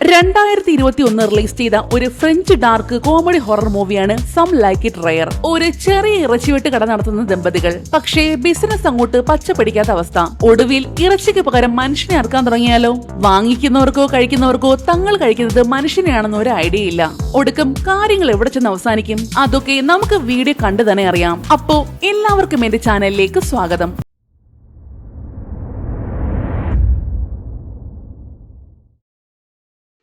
2021 release ചെയ്ത ഒരു French dark comedy horror മൂവിയാണ് സം ലൈക്ക് ഇറ്റ് റയർ. ഒരു ചെറിയ ഇറച്ചിവെട്ട് കട നടത്തുന്ന ദമ്പതികൾ, പക്ഷേ ബിസിനസ് അങ്ങോട്ട് പച്ചപിടിക്കാത്ത അവസ്ഥ. ഒടുവിൽ ഇറച്ചിക്ക് പകരം മനുഷ്യനെ അറക്കാൻ തുടങ്ങിയാലോ? വാങ്ങിക്കുന്നവർക്കോ കഴിക്കുന്നവർക്കോ തങ്ങൾ കഴിക്കുന്നത് മനുഷ്യനെയാണെന്ന് ഒരു ഐഡിയ ഇല്ല. ഒടുക്കം കാര്യങ്ങൾ എവിടെ ചെന്ന് അവസാനിക്കും? അതൊക്കെ നമുക്ക് വീഡിയോ കണ്ടു തന്നെ അറിയാം. അപ്പോ എല്ലാവർക്കും എന്റെ ചാനലിലേക്ക് സ്വാഗതം.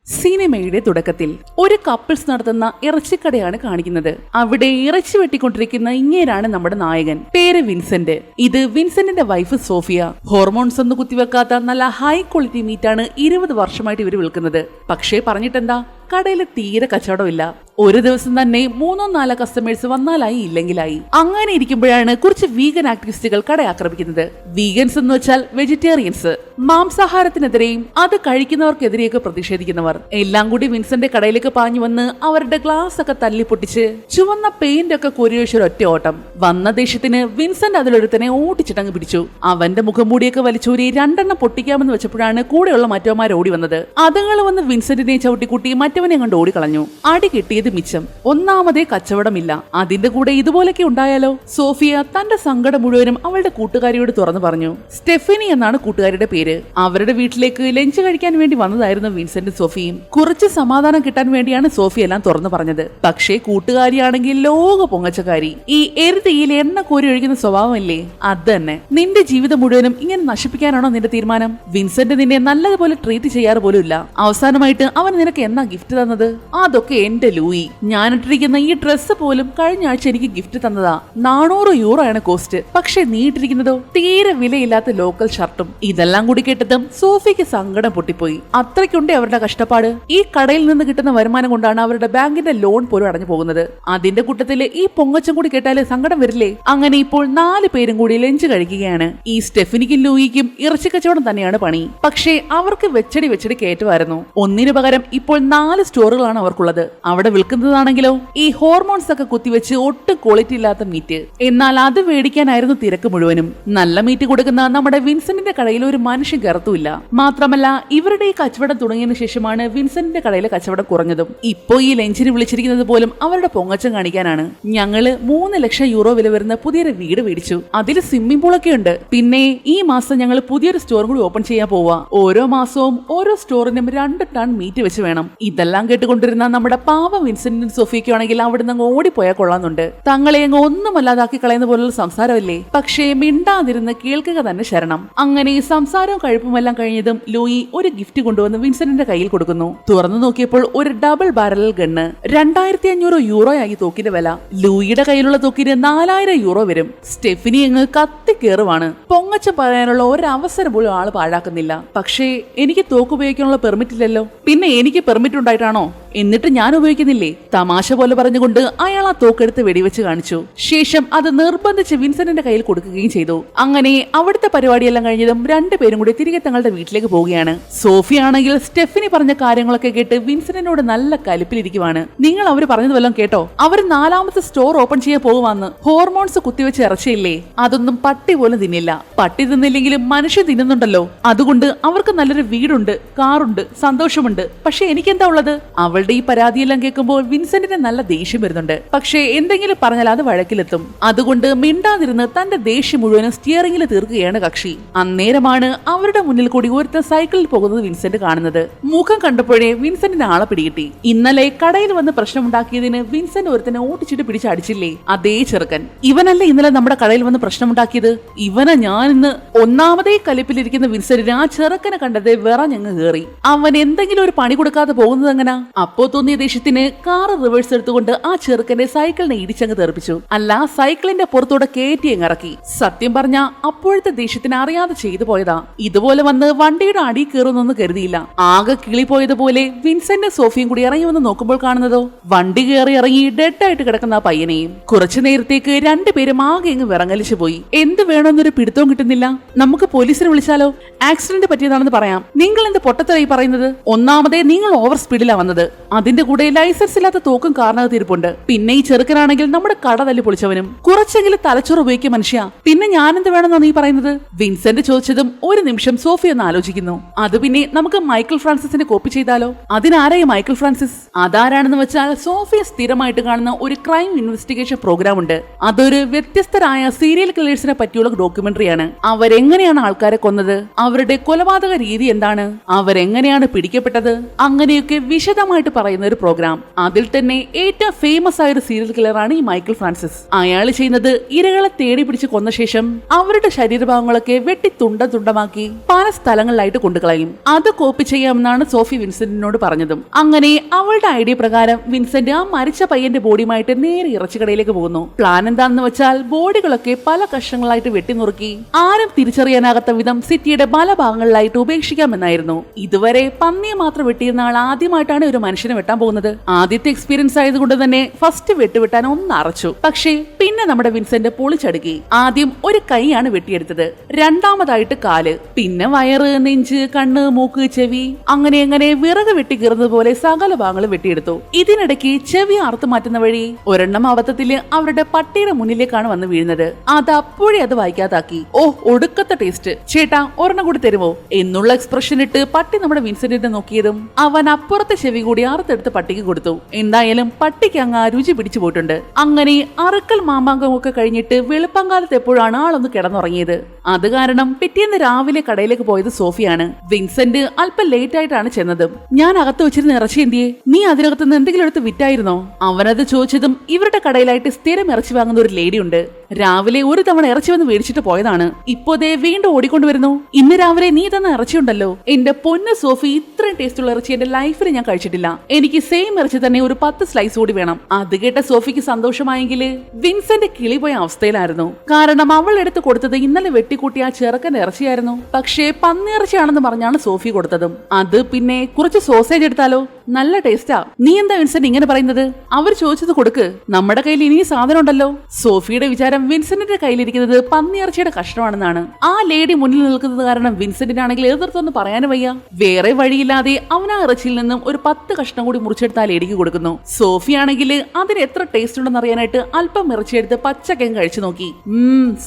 സിനിമയുടെ തുടക്കത്തിൽ ഒരു കപ്പിൾസ് നടത്തുന്ന ഇറച്ചിക്കടയാണ് കാണിക്കുന്നത്. അവിടെ ഇറച്ചി വെട്ടിക്കൊണ്ടിരിക്കുന്ന ഇങ്ങേരാണ് നമ്മുടെ നായകൻ. പേര് വിൻസെന്റ്. ഇത് വിൻസെന്റിന്റെ വൈഫ് സോഫിയ. ഹോർമോൺസ് ഒന്നും കുത്തിവെക്കാത്ത നല്ല ഹൈ ക്വാളിറ്റി മീറ്റാണ് 20 വർഷമായിട്ട് ഇവർ വിൽക്കുന്നത്. പക്ഷേ പറഞ്ഞിട്ടെന്താ, കടയിൽ തീരെ കച്ചവടമില്ല. ഒരു ദിവസം തന്നെ 3-4 കസ്റ്റമേഴ്സ് വന്നാലായി, ഇല്ലെങ്കിലായി. അങ്ങനെ ഇരിക്കുമ്പോഴാണ് കുറച്ച് വീഗൻ ആക്ടിവിസ്റ്റുകൾ കട ആക്രമിക്കുന്നത്. വീഗൻസ് എന്ന് വെച്ചാൽ വെജിറ്റേറിയൻസ്, മാംസാഹാരത്തിനെതിരെയും അത് കഴിക്കുന്നവർക്കെതിരെയൊക്കെ പ്രതിഷേധിക്കുന്നവർ. എല്ലാം കൂടി വിൻസെന്റ് കടയിലേക്ക് പാഞ്ഞു വന്ന് അവരുടെ ഗ്ലാസ് ഒക്കെ തല്ലി പൊട്ടിച്ച് ചുവന്ന പെയിന്റ് ഒക്കെ കൊരിയൊഴിച്ച ഒറ്റ ഓട്ടം. വന്ന ദേഷ്യത്തിന് വിൻസെന്റ് അതിലൊരുത്തനെ ഓടിച്ചിട്ടങ്ങ് പിടിച്ചു. അവന്റെ മുഖംമൂടിയൊക്കെ വലിച്ചൂരി 2 എണ്ണം പൊട്ടിക്കാമെന്ന് വെച്ചപ്പോഴാണ് കൂടെയുള്ള മറ്റവന്മാർ ഓടി വന്നത്. അതുങ്ങൾ വന്ന് വിൻസെന്റിനെ ചവിട്ടിക്കൂട്ടി മറ്റവനെ കണ്ട് ഓടിക്കളഞ്ഞു. അടി കിട്ടിയത് മിച്ചം. ഒന്നാമതേ കച്ചവടമില്ല, അതിന്റെ കൂടെ ഇതുപോലൊക്കെ ഉണ്ടായാലോ? സോഫിയ തന്റെ സങ്കടം മുഴുവനും അവളുടെ കൂട്ടുകാരിയോട് തുറന്നു പറഞ്ഞു. സ്റ്റെഫനി എന്നാണ് കൂട്ടുകാരിയുടെ പേര്. അവരുടെ വീട്ടിലേക്ക് ലഞ്ച് കഴിക്കാൻ വേണ്ടി വന്നതായിരുന്നു വിൻസെന്റ് സോഫിയും. കുറച്ച് സമാധാനം കിട്ടാൻ വേണ്ടിയാണ് സോഫി എല്ലാം തുറന്നു പറഞ്ഞത്. പക്ഷേ കൂട്ടുകാരിയാണെങ്കിൽ ലോക പൊങ്ങച്ചക്കാരി. ഈ എരുതിയിൽ എണ്ണ കോരി ഒഴിക്കുന്ന സ്വഭാവമല്ലേ, അത് തന്നെ. നിന്റെ ജീവിതം മുഴുവനും ഇങ്ങനെ നശിപ്പിക്കാനാണോ നിന്റെ തീരുമാനം? വിൻസെന്റ് നിന്നെ നല്ലതുപോലെ ട്രീറ്റ് ചെയ്യാറ് പോലും ഇല്ല. അവസാനമായിട്ട് അവൻ നിനക്ക് എന്നാ ഗിഫ്റ്റ് തന്നത്? അതൊക്കെ എന്റെ ലൂയി. ഞാൻ ഇട്ടിരിക്കുന്ന ഈ ഡ്രസ്സ് പോലും കഴിഞ്ഞ ആഴ്ച എനിക്ക് ഗിഫ്റ്റ് തന്നതാ. 400 യൂറോ ആണ് കോസ്റ്റ്. പക്ഷെ നീ ഇട്ടിരിക്കുന്നതോ തീരെ വിലയില്ലാത്ത ലോക്കൽ ഷർട്ടും. ഇതെല്ലാം കൂടി കേട്ടതും സോഫിക്ക് സങ്കടം പൊട്ടിപ്പോയി. അത്രയ്ക്കുണ്ടേ അവരുടെ കഷ്ടപ്പാട്. ഈ കടയിൽ നിന്ന് കിട്ടുന്ന വരുമാനം കൊണ്ടാണ് അവരുടെ ബാങ്കിന്റെ ലോൺ പോലും അടഞ്ഞു പോകുന്നത്. അതിന്റെ കൂട്ടത്തില് ഈ പൊങ്ങച്ചം കൂടി കേട്ടാല് സങ്കടം വരില്ലേ? അങ്ങനെ ഇപ്പോൾ 4 പേരും കൂടി ലഞ്ച് കഴിക്കുകയാണ്. ഈ സ്റ്റെഫനിക്കും ലൂയിക്കും ഇറച്ചി കച്ചവടം തന്നെയാണ് പണി. പക്ഷേ അവർക്ക് വെച്ചടി കയറ്റുമായിരുന്നു. ഒന്നിനു പകരം ഇപ്പോൾ 4 സ്റ്റോറുകളാണ് അവർക്കുള്ളത്. അവിടെ വിൽക്കുന്നതാണെങ്കിലോ ഈ ഹോർമോൺസ് ഒക്കെ കുത്തിവെച്ച് ഒട്ടും ക്വാളിറ്റി ഇല്ലാത്ത മീറ്റ്. എന്നാൽ അത് മേടിക്കാനായിരുന്നു തിരക്ക് മുഴുവനും. നല്ല മീറ്റ് കൊടുക്കുന്ന നമ്മുടെ വിൻസെന്റിന്റെ കടയിൽ ഒരു മനുഷ്യൻ കയറത്തുമില്ല. മാത്രമല്ല ഇവരുടെ ഈ കച്ചവടം തുടങ്ങിയതിനു ശേഷമാണ് വിൻസെന്റിന്റെ കടയിലെ കച്ചവടം കുറഞ്ഞതും. ഇപ്പോ ഈ ലഞ്ചിന് വിളിച്ചിരിക്കുന്നത് പോലും അവരുടെ പൊങ്ങച്ചം കാണിക്കാനാണ്. ഞങ്ങള് 3 ലക്ഷം യൂറോ വില വരുന്ന പുതിയൊരു വീട് മേടിച്ചു. അതിൽ സ്വിമ്മിംഗ് പൂളൊക്കെ ഉണ്ട്. പിന്നെ ഈ മാസം ഞങ്ങൾ പുതിയൊരു സ്റ്റോർ കൂടി ഓപ്പൺ ചെയ്യാൻ പോവാ. ഓരോ മാസവും ഓരോ സ്റ്റോറിനും 2 ടൺ മീറ്റ് വെച്ച് വേണം. ഇതെല്ലാം കേട്ടുകൊണ്ടിരുന്ന നമ്മുടെ പാവം വിൻസെന്റും സോഫിയയ്ക്കും ആണെങ്കിൽ അവിടെ നിന്ന് ഓടിപ്പോയാൽ കൊള്ളാന്നുണ്ട്. തങ്ങളെ അങ്ങ് ഒന്നുമല്ലാതാക്കി കളയുന്ന പോലുള്ള സംസാരമല്ലേ. പക്ഷേ മിണ്ടാതിരുന്ന് കേൾക്കുക തന്നെ ശരണം. അങ്ങനെ സംസാരവും കഴിപ്പുമെല്ലാം കഴിഞ്ഞതും ലൂയി ഒരു ഗിഫ്റ്റ് കൊണ്ടുവന്ന് വിൻസെന്റിന്റെ കയ്യിൽ കൊടുക്കുന്നു. തുറന്നു നോക്കിയപ്പോൾ ഒരു ഡബിൾ ബാരൽ ഗണ്ണ്. 2500 യൂറോ ആയി തോക്കിന്റെ വില. ലൂയിയുടെ കയ്യിലുള്ള തോക്കിന് 4000 യൂറോ വരും. സ്റ്റെഫിനി അങ്ങ് കത്തിക്കേറുവാണ്. പൊങ്ങച്ചം പറയാനുള്ള ഒരവസരം പോലും ആള് പാഴാക്കുന്നില്ല. പക്ഷേ എനിക്ക് തോക്ക് ഉപയോഗിക്കാനുള്ള പെർമിറ്റ് ഇല്ലല്ലോ. പിന്നെ എനിക്ക് പെർമിറ്റ് ഉണ്ടായിട്ടാണോ? എന്നിട്ട് ഞാൻ ഉപയോഗിക്കുന്നില്ലേ? തമാശ പോലെ പറഞ്ഞുകൊണ്ട് അയാൾ ആ തോക്കെടുത്ത് വെടിവെച്ച് കാണിച്ചു. ശേഷം അത് നിർബന്ധിച്ച് വിൻസെന്റിന്റെ കയ്യിൽ കൊടുക്കുകയും ചെയ്തു. അങ്ങനെ അവിടുത്തെ പരിപാടിയെല്ലാം കഴിഞ്ഞതും 2 പേരും കൂടി തിരികെ തങ്ങളുടെ വീട്ടിലേക്ക് പോവുകയാണ്. സോഫി ആണെങ്കിൽ സ്റ്റെഫിനി പറഞ്ഞ കാര്യങ്ങളൊക്കെ കേട്ട് വിൻസെന്റിനോട് നല്ല കലിപ്പിലിരിക്കുവാണ്. നിങ്ങൾ അവര് പറഞ്ഞത് വല്ലതും കേട്ടോ? അവർ 4ാമത്തെ സ്റ്റോർ ഓപ്പൺ ചെയ്യാൻ പോകുവാന്ന്. ഹോർമോൺസ് കുത്തിവെച്ച് ഇറച്ചിയില്ലേ, അതൊന്നും പട്ടി പോലും തിന്നില്ല. പട്ടി തിന്നില്ലെങ്കിലും മനുഷ്യൻ തിന്നുന്നുണ്ടല്ലോ. അതുകൊണ്ട് അവർക്ക് നല്ലൊരു വീടുണ്ട്, കാറുണ്ട്, സന്തോഷമുണ്ട്. പക്ഷെ എനിക്കെന്താ ഉള്ളത്? അവളുടെ ഈ പരാതിയെല്ലാം കേൾക്കുമ്പോൾ വിൻസെന്റിന് നല്ല ദേഷ്യം വരുന്നുണ്ട്. പക്ഷേ എന്തെങ്കിലും പറഞ്ഞാൽ അത് വഴക്കിലെത്തും. അതുകൊണ്ട് മിണ്ടാതിരുന്ന് തന്റെ ദേഷ്യം മുഴുവനും സ്റ്റിയറിംഗിൽ തീർക്കുകയാണ് കക്ഷി. അന്നേരമാണ് അവരുടെ മുന്നിൽ കൂടി ഒരുത്തൻ സൈക്കിളിൽ പോകുന്നത് വിൻസെന്റ് കാണുന്നത്. മുഖം കണ്ടപ്പോഴേ വിൻസെന്റിന് ആളെ പിടികിട്ടി. ഇന്നലെ കടയിൽ വന്ന് പ്രശ്നമുണ്ടാക്കിയതിന് വിൻസെന്റ് ഒരുത്തനെ ഓടിച്ചിട്ട് പിടിച്ചടിച്ചില്ലേ, അതേ ചെറുക്കൻ. ഇവനല്ലേ ഇന്നലെ നമ്മുടെ കടയിൽ വന്ന് പ്രശ്നമുണ്ടാക്കിയത്? ഇവനെ ഞാൻ ഇന്ന് ഒന്നാമതേ കലിപ്പിലിരിക്കുന്ന വിൻസെന്റിന് ആ ചെറുക്കനെ കണ്ടതേ വിറഞ്ഞങ്ങ് കയറി. അവൻ എന്തെങ്കിലും ഒരു പണി കൊടുക്കാതെ പോകുന്നത് എങ്ങനാ? അപ്പോ തോന്നിയ ദേഷ്യത്തിന് കാറ് റിവേഴ്സ് എടുത്തുകൊണ്ട് ആ ചെറുക്കന്റെ സൈക്കിളിനെ ഇടിച്ചങ്ങ് തെറിപ്പിച്ചു. അല്ല, സൈക്കിളിന്റെ പുറത്തൂടെ കയറ്റി അങ്ങ് ഇറക്കി. സത്യം പറഞ്ഞ അപ്പോഴത്തെ ദേഷ്യത്തിന് അറിയാതെ ചെയ്തു പോയതാ. ഇതുപോലെ വന്ന് വണ്ടിയുടെ അടി കയറുന്നൊന്നും കരുതിയില്ല. ആകെ കിളി പോയതുപോലെ വിൻസെന്റ് സോഫിയും കൂടി ഇറങ്ങി വന്ന് നോക്കുമ്പോൾ കാണുന്നതോ വണ്ടി കയറി ഇറങ്ങി ഡെഡ് ആയിട്ട് കിടക്കുന്ന ആ പയ്യനെയും. കുറച്ചു നേരത്തേക്ക് 2 പേരും ആകെ അങ്ങ് വിറങ്ങലിച്ചു പോയി. എന്ത് വേണമെന്നൊരു പിടുത്തവും കിട്ടുന്നില്ല. നമുക്ക് പോലീസിനെ വിളിച്ചാലോ? ആക്സിഡന്റ് പറ്റിയതാണെന്ന് പറയാം. നിങ്ങൾ എന്ത് പൊട്ടത്തരായി പറയുന്നത്? ഒന്നാമതേ നിങ്ങൾ ഓവർ സ്പീഡിലാ വന്നത്. അതിന്റെ കൂടെ ലൈസൻസ് ഇല്ലാത്ത തോക്കും കാരണത്തിരിപ്പുണ്ട്. പിന്നെ ഈ ചെറുക്കനാണെങ്കിൽ നമ്മുടെ കട തല്ലി പൊളിച്ചവനും. കുറച്ചെങ്കിലും തലച്ചോറ് ഉപയോഗിക്കുക മനുഷ്യ. പിന്നെ ഞാനെന്ത് വേണമെന്നാ നീ പറയുന്നത്? വിൻസെന്റ് ചോദിച്ചതും ഒരു നിമിഷം സോഫി ഒന്ന് ആലോചിക്കുന്നു. അത് പിന്നെ നമുക്ക് മൈക്കിൾ ഫ്രാൻസിസിനെ കോപ്പി ചെയ്താലോ? അതിനാരായി മൈക്കിൾ ഫ്രാൻസിസ്? അതാരാണെന്ന് വെച്ചാൽ സോഫിയ സ്ഥിരമായിട്ട് കാണുന്ന ഒരു ക്രൈം ഇൻവെസ്റ്റിഗേഷൻ പ്രോഗ്രാം ഉണ്ട്. അതൊരു വ്യത്യസ്തരായ സീരിയൽ കില്ലേഴ്സിനെ പറ്റിയുള്ള ഡോക്യുമെന്ററിയാണ്. അവരെങ്ങനെയാണ് ആൾക്കാരെ കൊന്നത്, അവരുടെ കൊലപാതക രീതി എന്താണ്, അവരെങ്ങനെയാണ് പിടിക്കപ്പെട്ടത്, അങ്ങനെയൊക്കെ വിശദമായിട്ട് പറയുന്ന ഒരു പ്രോഗ്രാം. അതിൽ തന്നെ ഏറ്റവും ഫേമസ് ആയ ഒരു സീരിയൽ കില്ലറാണ് ഈ മൈക്കിൾ ഫ്രാൻസിസ്. അയാൾ ചെയ്യുന്നത് ഇരകളെ തേടി പിടിച്ച് കൊന്ന ശേഷം അവരുടെ ശരീരഭാഗങ്ങളൊക്കെ വെട്ടി തുണ്ടമാക്കി പല സ്ഥലങ്ങളിലായിട്ട് കൊണ്ടുകളയും. അത് കോപ്പി ചെയ്യാമെന്നാണ് സോഫി വിൻസെന്റിനോട് പറഞ്ഞതും. അങ്ങനെ അവളുടെ ഐഡിയ പ്രകാരം വിൻസെന്റ് ആ മരിച്ച പയ്യന്റെ ബോഡിയുമായിട്ട് നേരെ ഇറച്ചിക്കടയിലേക്ക് പോകുന്നു. പ്ലാൻ എന്താണെന്ന് വെച്ചാൽ ബോഡികളൊക്കെ പല കഷ്ണങ്ങളായിട്ട് വെട്ടിനുറുക്കി ആരും തിരിച്ചറിയാനാകാത്ത വിധം സിറ്റിയുടെ പല ഭാഗങ്ങളിലായിട്ട് ഉപേക്ഷിക്കാമെന്നായിരുന്നു. ഇതുവരെ പന്നിയെ മാത്രം വെട്ടിയിരുന്ന ആൾ ആദ്യമായിട്ടാണ് ഒരു മനുഷ്യനെ വെട്ടാൻ പോകുന്നത്. ആദ്യത്തെ എക്സ്പീരിയൻസ് ആയതുകൊണ്ട് തന്നെ ഫസ്റ്റ് വെട്ടുവെട്ടാൻ ഒന്ന് അറച്ചു. പക്ഷേ പിന്നെ നമ്മുടെ വിൻസെന്റ് പൊളിച്ചടുക്കി. ആദ്യം ഒരു കൈയാണ് വെട്ടിയെടുത്തത്, രണ്ടാമതായിട്ട് കാല്, പിന്നെ വയറ്, നെഞ്ച്, കണ്ണ്, മൂക്ക്, ചെവി, അങ്ങനെ വിറക് വെട്ടി കീറുന്നത് പോലെ സകല ഭാഗങ്ങളും വെട്ടിയെടുത്തു. ഇതിനിടയ്ക്ക് ചെവി അറുത്തു മാറ്റുന്ന വഴി ഒരെണ്ണം അബദ്ധത്തില് അവരുടെ പട്ടിയുടെ മുന്നിലേക്കാണ് വന്ന് വീഴുന്നത്. അത് അപ്പോഴേ അത് വായിക്കാതാക്കി. ഓ ഒടുക്കത്തെ ടേസ്റ്റ്, ചേട്ടാ ഒരെണ്ണം കൂടി തരുമോ എന്നുള്ള എക്സ്പ്രഷൻ ഇട്ട് പട്ടി നമ്മുടെ വിൻസെന്റിനെ നോക്കിയതും അവൻ അപ്പുറത്തെ ചെവി കൂടി അറുത്തെടുത്ത് പട്ടിക്ക് കൊടുത്തു. എന്തായാലും പട്ടിക്ക് അങ്ങ് രുചി പിടിച്ചു പോയിട്ടുണ്ട്. അങ്ങനെ അറുക്കൽ മാമാങ്കം ഒക്കെ കഴിഞ്ഞിട്ട് വെളുപ്പങ്കാലത്ത് എപ്പോഴാണ് ആളൊന്ന് കിടന്നുറങ്ങിയത്. അത് കാരണം പിറ്റേന്ന് രാവിലെ കടയിലേക്ക് പോയത് സോഫിയാണ്. വിൻസെന്റ് അല്പം ലേറ്റ് ആയിട്ടാണ് ചെന്നതും. ഞാൻ അകത്ത് വെച്ചിരുന്ന ഇറച്ചി എന്തിയെ? നീ അതിനകത്ത് നിന്ന് എന്തെങ്കിലും എടുത്ത് വിറ്റായിരുന്നോ? അവനത് ചോദിച്ചതും ഇവരുടെ കടയിലായിട്ട് സ്ഥിരം ഇറച്ചി വാങ്ങുന്ന ഒരു ലേഡി ഉണ്ട്. രാവിലെ ഒരു തവണ ഇറച്ചി വന്ന് മേടിച്ചിട്ട് പോയതാണ്. ഇപ്പോ ദേ വീണ്ടും ഓടിക്കൊണ്ടുവരുന്നു. ഇന്ന് രാവിലെ നീ തന്ന ഇറച്ചി ഉണ്ടല്ലോ, എന്റെ പൊന്ന് സോഫി, ഇത്രയും ടേസ്റ്റുള്ള ഇറച്ചി എന്റെ ലൈഫിൽ ഞാൻ കഴിച്ചിട്ടില്ല. എനിക്ക് സെയിം ഇറച്ചി തന്നെ ഒരു 10 സ്ലൈസ് കൂടി വേണം. അത് കേട്ട സോഫിക്ക് സന്തോഷമായെങ്കിൽ വിൻസെന്റ് കിളി പോയ അവസ്ഥയിലായിരുന്നു. കാരണം അവൾ എടുത്ത് കൊടുത്തത് ഇന്നലെ വെട്ടിക്കൂട്ടിയ ആ ചെറുക്കന്റെ ഇറച്ചിയായിരുന്നു. പക്ഷേ പന്നിയിറച്ചിയാണെന്ന് പറഞ്ഞാണ് സോഫി കൊടുത്തതും. അത് പിന്നെ കുറച്ച് സോസേജ് എടുത്താലോ, നല്ല ടേസ്റ്റാ. നീ എന്താ വിൻസെന്റ് ഇങ്ങനെ പറയുന്നത്? അവർ ചോദിച്ചത് കൊടുക്ക്, നമ്മുടെ കയ്യിൽ ഇനി സാധനം ഉണ്ടല്ലോ. സോഫിയുടെ വിചാരം വിൻസെന്റിന്റെ കയ്യിലിരിക്കുന്നത് പന്നിയിറച്ചിയുടെ കഷ്ണമാണെന്നാണ്. ആ ലേഡി മുന്നിൽ നിൽക്കുന്നത് കാരണം വിൻസെന്റിനാണെങ്കിൽ എതിർത്തൊന്നും പറയാനും വയ്യ. വേറെ വഴിയില്ലാതെ അവൻ ആ ഇറച്ചിയിൽ നിന്നും ഒരു 10 കഷ്ണം കൂടി മുറിച്ചെടുത്ത് ആ ലേഡിക്ക് കൊടുക്കുന്നു. സോഫി ആണെങ്കിൽ അതിന് എത്ര ടേസ്റ്റ് ഉണ്ടെന്ന് അറിയാനായിട്ട് അല്പം ഇറച്ചിയെടുത്ത് പച്ചക്കയും കഴിച്ചു നോക്കി.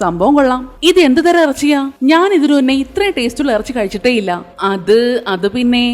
സംഭവം കൊള്ളാം. ഇത് എന്ത് തരം ഇറച്ചിയാ? ഞാൻ ഇതിനു തന്നെ ഇത്രയും ടേസ്റ്റുള്ള ഇറച്ചി കഴിച്ചിട്ടേ ഇല്ല. അത് പിന്നെ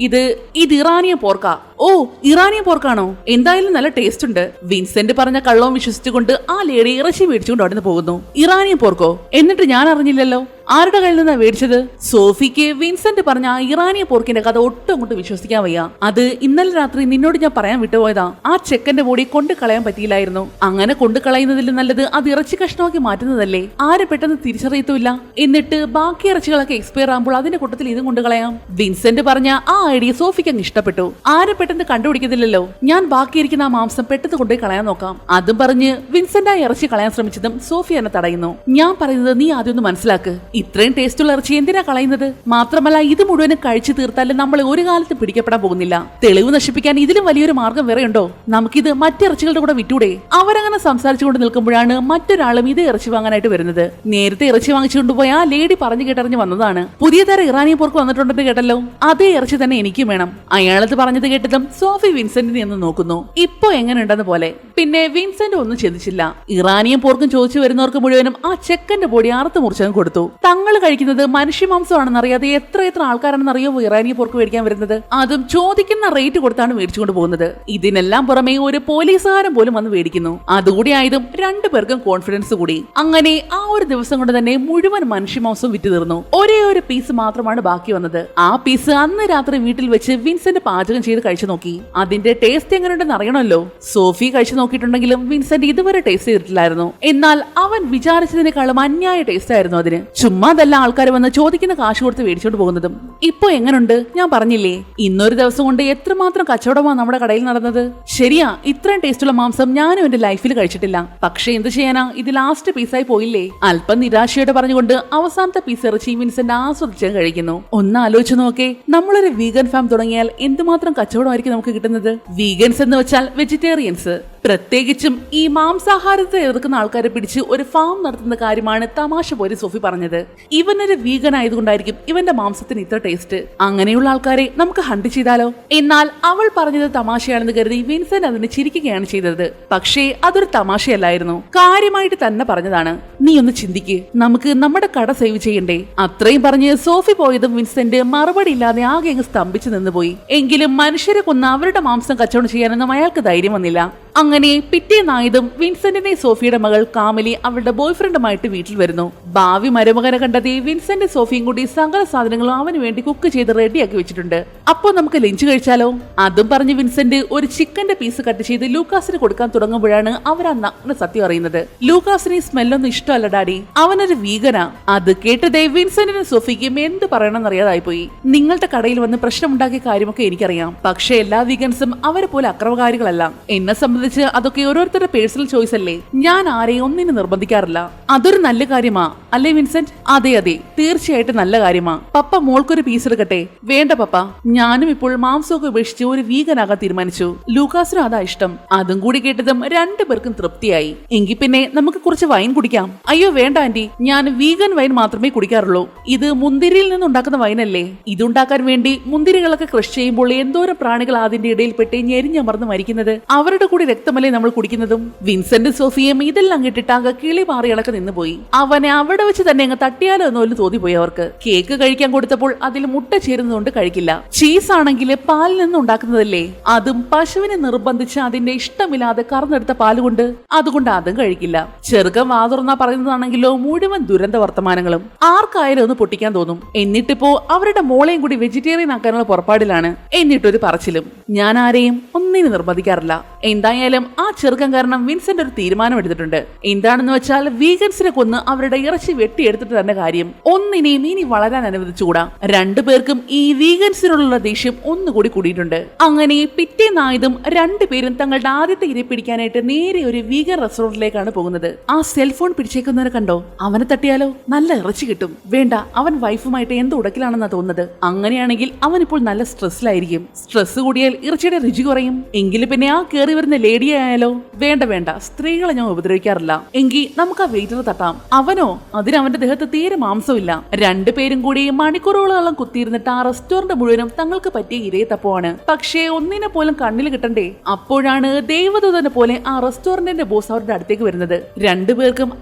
ഇത് ഇറാനിയൻ പോർക്ക. ഓ ഇറാനിയൻ പോർക്കാണോ? എന്തായാലും നല്ല ടേസ്റ്റ് ഉണ്ട്. വിൻസെന്റ് പറഞ്ഞ കള്ളവും വിശ്വസിച്ചുകൊണ്ട് ആ ലേഡി ഇറച്ചി മേടിച്ചുകൊണ്ട് അവിടെ നിന്ന് പോകുന്നു. ഇറാനിയൻ പോർക്കോ? എന്നിട്ട് ഞാൻ അറിഞ്ഞില്ലല്ലോ. ആരുടെ കയ്യിൽ നിന്നാ മേടിച്ചത്? സോഫിക്ക് വിൻസെന്റ് പറഞ്ഞ ആ ഇറാനിയൻ പോർക്കിന്റെ കഥ ഒട്ടും അങ്ങോട്ട് വിശ്വസിക്കാൻ വയ്യ. അത് ഇന്നലെ രാത്രി നിന്നോട് ഞാൻ പറയാൻ വിട്ടുപോയതാ. ആ ചെക്കന്റെ ബോഡി കൊണ്ടു കളയാൻ പറ്റിയില്ലായിരുന്നു. അങ്ങനെ കൊണ്ടു കളയുന്നതിൽ നല്ലത് അത് ഇറച്ചി കഷ്ണമാക്കി മാറ്റുന്നതല്ലേ? ആര് പെട്ടെന്ന് തിരിച്ചറിയത്തുമില്ല. എന്നിട്ട് ബാക്കി ഇറച്ചികളൊക്കെ എക്സ്പയർ ആകുമ്പോൾ അതിന്റെ കൂട്ടത്തിൽ ഇതും കൊണ്ടു കളയാം. വിൻസെന്റ് പറഞ്ഞ ആ ഐഡിയ സോഫിക്ക് അങ്ങ് ഇഷ്ടപ്പെട്ടു. ആര് പെട്ടെന്ന് കണ്ടുപിടിക്കുന്നില്ലല്ലോ. ഞാൻ ബാക്കിയിരിക്കുന്ന ആ മാംസം പെട്ടെന്ന് കൊണ്ടുപോയി കളയാൻ നോക്കാം. അതും പറഞ്ഞ് വിൻസെന്റ് ആ ഇറച്ചി കളയാൻ ശ്രമിച്ചതും സോഫി എന്നെ തടയുന്നു. ഞാൻ പറയുന്നത് നീ ആദ്യം ഒന്ന് മനസ്സിലാക്ക്. ഇത്രയും ടേസ്റ്റുള്ള ഇറച്ചി എന്തിനാ കളയുന്നത്? മാത്രമല്ല ഇത് മുഴുവനും കഴിച്ചു തീർത്താലും നമ്മൾ ഒരു കാലത്ത് പിടിക്കപ്പെടാൻ പോകുന്നില്ല. തെളിവ് നശിപ്പിക്കാൻ ഇതിലും വലിയൊരു മാർഗം വേറെ ഉണ്ടോ? നമുക്കിത് മറ്റിറച്ചികളുടെ കൂടെ വിറ്റൂടെ? അവരങ്ങനെ സംസാരിച്ചുകൊണ്ട് നിൽക്കുമ്പോഴാണ് മറ്റൊരാളും ഇതേ ഇറച്ചി വാങ്ങാനായിട്ട് വരുന്നത്. നേരത്തെ ഇറച്ചി വാങ്ങിച്ചുകൊണ്ടുപോയി ആ ലേഡി പറഞ്ഞു കേട്ടറിഞ്ഞ് വന്നതാണ്. പുതിയ തരം ഇറാനിയൻ പോർക്ക് വന്നിട്ടുണ്ടെന്ന് കേട്ടല്ലോ, അതേ ഇറച്ചി തന്നെ എനിക്കും വേണം. അയാളത് പറഞ്ഞത് കേട്ടതും സോഫി വിൻസെന്റിനെ ഒന്ന് നോക്കുന്നു. ഇപ്പൊ എങ്ങനെയുണ്ടെന്ന് പോലെ. പിന്നെ വിൻസെന്റ് ഒന്നും ചിന്തിച്ചില്ല. ഇറാനിയൻ പോർക്കും ചോദിച്ചു വരുന്നവർക്ക് മുഴുവനും ആ ചെക്കന്റെ ബോഡി അറുത്ത് മുറിച്ചതും കൊടുത്തു. തങ്ങൾ കഴിക്കുന്നത് മനുഷ്യമാംസമാണെന്ന് അറിയാതെ എത്ര ആൾക്കാരാണെന്ന് അറിയാമോ ഇറാനിയൻ പോർക്ക് മേടിക്കാൻ വരുന്നത്? അതും ചോദിക്കുന്ന റേറ്റ് കൊടുത്താണ് മേടിച്ചുകൊണ്ട് പോകുന്നത്. ഇതിനെല്ലാം പുറമെ ഒരു പോലീസുകാരൻ പോലും വന്ന് മേടിക്കുന്നു. അതുകൂടി ആയതും രണ്ടുപേർക്കും കോൺഫിഡൻസ് കൂടി. അങ്ങനെ ആ ഒരു ദിവസം കൊണ്ട് തന്നെ മുഴുവൻ മനുഷ്യമാംസവും വിറ്റ് തീർന്നു. ഒരേ ഒരു പീസ് മാത്രമാണ് ബാക്കി വന്നത്. ആ പീസ് അന്ന് രാത്രി വീട്ടിൽ വെച്ച് വിൻസെന്റ് പാചകം ചെയ്ത് കഴിച്ചു നോക്കി. അതിന്റെ ടേസ്റ്റ് എങ്ങനെയുണ്ടെന്ന് അറിയണമല്ലോ. സോഫി കഴിച്ചു നോക്കിയിട്ടുണ്ടെങ്കിലും വിൻസെന്റ് ഇതുവരെ ടേസ്റ്റ് ചെയ്തിട്ടില്ലായിരുന്നു. എന്നാൽ അവൻ വിചാരിച്ചതിനേക്കാളും അന്യായ ടേസ്റ്റ് ആയിരുന്നു അതിന്. ചുമ്മാതല്ല ആൾക്കാർ വന്ന് ചോദിക്കുന്ന കാശ് കൊടുത്ത് മേടിച്ചോണ്ട് പോകുന്നതും. ഇപ്പൊ എങ്ങനുണ്ട്? ഞാൻ പറഞ്ഞില്ലേ, ഇന്നൊരു ദിവസം കൊണ്ട് എത്രമാത്രം കച്ചവടമാണ് നമ്മുടെ കടയിൽ നടന്നത്. ശരിയാ, ഇത്രയും ടേസ്റ്റുള്ള മാംസം ഞാനും എന്റെ ലൈഫിൽ കഴിച്ചിട്ടില്ല. പക്ഷെ എന്ത് ചെയ്യാനാ, ഇത് ലാസ്റ്റ് പീസായി പോയില്ലേ? അല്പം നിരാശയോടെ പറഞ്ഞുകൊണ്ട് അവസാനത്തെ പീസ് ഇറച്ചി വിൻസെന്റ് ആസ്വദിച്ച് കഴിക്കുന്നു. ഒന്ന് ആലോചിച്ച് നോക്കേ, നമ്മളൊരു വീഗൻ ഫാം തുടങ്ങിയാൽ എന്തുമാത്രം കച്ചവടമായിരിക്കും നമുക്ക് കിട്ടുന്നത്. വീഗൻസ് എന്ന് വെച്ചാൽ വെജിറ്റേറിയൻസ്. പ്രത്യേകിച്ചും ഈ മാംസാഹാരത്തെ എതിർക്കുന്ന ആൾക്കാരെ പിടിച്ച് ഒരു ഫാം നടത്തുന്ന കാര്യമാണ് തമാശ പോലെ സോഫി പറഞ്ഞത്. ഇവനൊരു വീഗൻ ആയതുകൊണ്ടായിരിക്കും ഇവന്റെ മാംസത്തിന് ഇത്ര ടേസ്റ്റ്. അങ്ങനെയുള്ള ആൾക്കാരെ നമുക്ക് ഹണ്ട് ചെയ്താലോ? എന്നാൽ അവൾ പറഞ്ഞത് തമാശയാണെന്ന് കരുതി വിൻസെന്റ് അതിന് ചിരിക്കുകയാണ് ചെയ്തത്. പക്ഷേ അതൊരു തമാശയല്ലായിരുന്നു, കാര്യമായിട്ട് തന്നെ പറഞ്ഞതാണ്. നീ ഒന്ന് ചിന്തിക്ക്, നമുക്ക് നമ്മുടെ കട സേവ് ചെയ്യണ്ടേ? അത്രയും പറഞ്ഞ് സോഫി പോയതും വിൻസെന്റ് മറുപടി ഇല്ലാതെ ആകെ അങ്ങ് സ്തംഭിച്ചു നിന്നുപോയി. എങ്കിലും മനുഷ്യരെ കൊന്ന് അവരുടെ മാംസം കച്ചവടം ചെയ്യാനൊന്നും അയാൾക്ക് ധൈര്യം വന്നില്ല. അങ്ങനെ പിറ്റേന്നായതും വിൻസെന്റിനെ സോഫിയുടെ മകൾ കാമലി അവളുടെ ബോയ്ഫ്രണ്ടുമായിട്ട് വീട്ടിൽ വരുന്നു. ഭാവി മരുമകനെ കണ്ടതേ വിൻസെന്റ് സോഫിയും കൂടി സകല സാധനങ്ങളും അവന് വേണ്ടി കുക്ക് ചെയ്ത് റെഡിയാക്കി വെച്ചിട്ടുണ്ട്. അപ്പൊ നമുക്ക് ലഞ്ച് കഴിച്ചാലോ? അതും പറഞ്ഞ് വിൻസെന്റ് ഒരു ചിക്കന്റെ പീസ് കട്ട് ചെയ്ത് ലൂക്കാസിന് കൊടുക്കാൻ തുടങ്ങുമ്പോഴാണ് അവർ ആ നഗ്ന സത്യം അറിയുന്നത്. ലൂക്കാസിന് സ്മെല്ലൊന്നും ഇഷ്ടമല്ല ഡാഡി, അവനൊരു വീഗനാ. അത് കേട്ടതേ വിൻസെന്റിനും സോഫിക്കും എന്ത് പറയണമെന്നറിയാതായി പോയി. നിങ്ങളുടെ കടയിൽ വന്ന് പ്രശ്നമുണ്ടാക്കിയ കാര്യമൊക്കെ എനിക്കറിയാം, പക്ഷെ എല്ലാ വീഗൻസും അവരെ പോലെ അക്രമകാരികളല്ല. എന്നെ സംബന്ധിച്ച് അതൊക്കെ ഓരോരുത്തരുടെ പേഴ്സണൽ ചോയ്സ് അല്ലേ. ഞാൻ ആരെയും ഒന്നിനും നിർബന്ധിക്കാറില്ല. അതൊരു നല്ല കാര്യമാ അല്ലേ വിൻസെന്റ്? അതെ അതെ, തീർച്ചയായിട്ടും നല്ല കാര്യമാ. പപ്പ മോൾക്കൊരു പീസ് എടുക്കട്ടെ? വേണ്ട പപ്പ, ഞാനും ഇപ്പോൾ മാംസമൊക്കെ ഉപേക്ഷിച്ച് ഒരു വീഗനാകാൻ തീരുമാനിച്ചു. ലൂക്കാസിനും അതാ ഇഷ്ടം. അതും കൂടി കേട്ടതും രണ്ടുപേർക്കും തൃപ്തിയായി. എങ്കിൽ പിന്നെ നമുക്ക് കുറച്ച് വൈൻ കുടിക്കാം. അയ്യോ വേണ്ട ആന്റി, ഞാൻ വീഗൻ വൈൻ മാത്രമേ കുടിക്കാറുള്ളൂ. ഇത് മുന്തിരിയിൽ നിന്നുണ്ടാക്കുന്ന വൈനല്ലേ. ഇതുണ്ടാക്കാൻ വേണ്ടി മുന്തിരികളൊക്കെ കൃഷി ചെയ്യുമ്പോൾ എന്തോരം പ്രാണികൾ അതിന്റെ ഇടയിൽപ്പെട്ട് ഞെരിഞ്ഞമർന്ന് മരിക്കുന്നത്. അവരുടെ കൂടി രക്തമല്ലേ നമ്മൾ കുടിക്കുന്നതും. വിൻസെന്റ് സോഫിയും ഇതെല്ലാം കേട്ടിട്ട് ആകെ കിളി മാറിയളക്കെ നിന്നുപോയി. അവനെ അവിടെ വെച്ച് തന്നെ അങ്ങ് തട്ടിയാലോ എന്നോലും തോന്നിപ്പോയി അവർക്ക്. കേക്ക് കഴിക്കാൻ കൊടുത്തപ്പോൾ അതിൽ മുട്ട ചേരുന്നതുകൊണ്ട് കഴിക്കില്ല. ചീസ് ആണെങ്കിൽ പാലിൽ നിന്ന് ഉണ്ടാക്കുന്നതല്ലേ, അതും പശുവിനെ നിർബന്ധിച്ച് അതിന്റെ ഇഷ്ടമില്ലാതെ കറന്നെടുത്ത പാലുകൊണ്ട്, അതുകൊണ്ട് അതും കഴിക്കില്ല. ചെറുക്കൻ വാതുറന്നാ പറയുന്നതാണെങ്കിലോ മുഴുവൻ ദുരന്ത വർത്തമാനങ്ങളും. ആർക്കായാലും ഒന്ന് പൊട്ടിക്കാൻ തോന്നും. എന്നിട്ടിപ്പോ അവരുടെ മോളെയും കൂടി വെജിറ്റേറിയൻ ആക്കാനുള്ള പുറപ്പാടിലാണ്. എന്നിട്ടൊരു പറച്ചിലും. ഞാൻ ആരെയും ഒന്നിനും നിർബന്ധിക്കാറില്ല. എന്തായാലും ആ ചെറുക്കൻ കാരണം വിൻസെന്റ് ഒരു തീരുമാനം എടുത്തിട്ടുണ്ട്. എന്താണെന്ന് വെച്ചാൽ വീഗൻസിനെ കൊന്ന് അവരുടെ ഇറച്ചി വെട്ടിയെടുത്തിട്ട് തന്നെ കാര്യം. ഒന്നിനെയും ഇനി വളരാൻ അനുവദിച്ചുകൂടാ. രണ്ടുപേർക്കും ഈ വീഗൻസിനുള്ള ദേഷ്യം ഒന്നുകൂടി കൂടിയിട്ടുണ്ട്. അങ്ങനെ പിറ്റേന്നായതും രണ്ടുപേരും തങ്ങളുടെ ആദ്യത്തെ ഇര പിടിക്കാനായിട്ട് നേരെ ഒരു വീഗൻ റെസ്റ്റോറന്റിലേക്കാണ് പോകുന്നത്. ആ സെൽഫോൺ പിടിച്ചേക്കുന്നവരെ കണ്ടോ? അവനെ തട്ടിയാലോ? നല്ല ഇറച്ചി കിട്ടും. വേണ്ട, അവൻ വൈഫുമായിട്ട് എന്ത് ഉടക്കിലാണെന്നാ തോന്നുന്നത്. അങ്ങനെയാണെങ്കിൽ അവൻ ഇപ്പോൾ നല്ല സ്ട്രെസ്സിലായിരിക്കും. സ്ട്രെസ് കൂടിയാൽ ഇറച്ചിയുടെ രുചി കുറയും. എങ്കിലും പിന്നെ ആ കേറി വരുന്ന ലേഡി ആയാലോ? വേണ്ട വേണ്ട, സ്ത്രീകളെ ഞാൻ ഉപദ്രവിക്കാറില്ല. എങ്കിൽ നമുക്ക് ആ വെയിറ്റർ തട്ടാം. അവനോ? അതിന് അവന്റെ ദേഹത്ത് തീരെ മാംസമില്ല. രണ്ടുപേരും കൂടി മണിക്കൂറുകളോളം കുത്തിയിരുന്നിട്ട് ആ റെസ്റ്റോറന്റ് മുഴുവനും തങ്ങൾക്ക് പറ്റിയ ഇരയെ തപ്പുവാണ്. പക്ഷേ ഒന്നിനെ പോലും കണ്ണിൽ കിട്ടണ്ടേ. അപ്പോഴാണ് ദേവദൂതനെ പോലെ ആ റെസ്റ്റോറന്റിന്റെ ബോസ് അവരുടെ അടുത്തേക്ക് വരുന്നത്. രണ്ടുപേർക്കും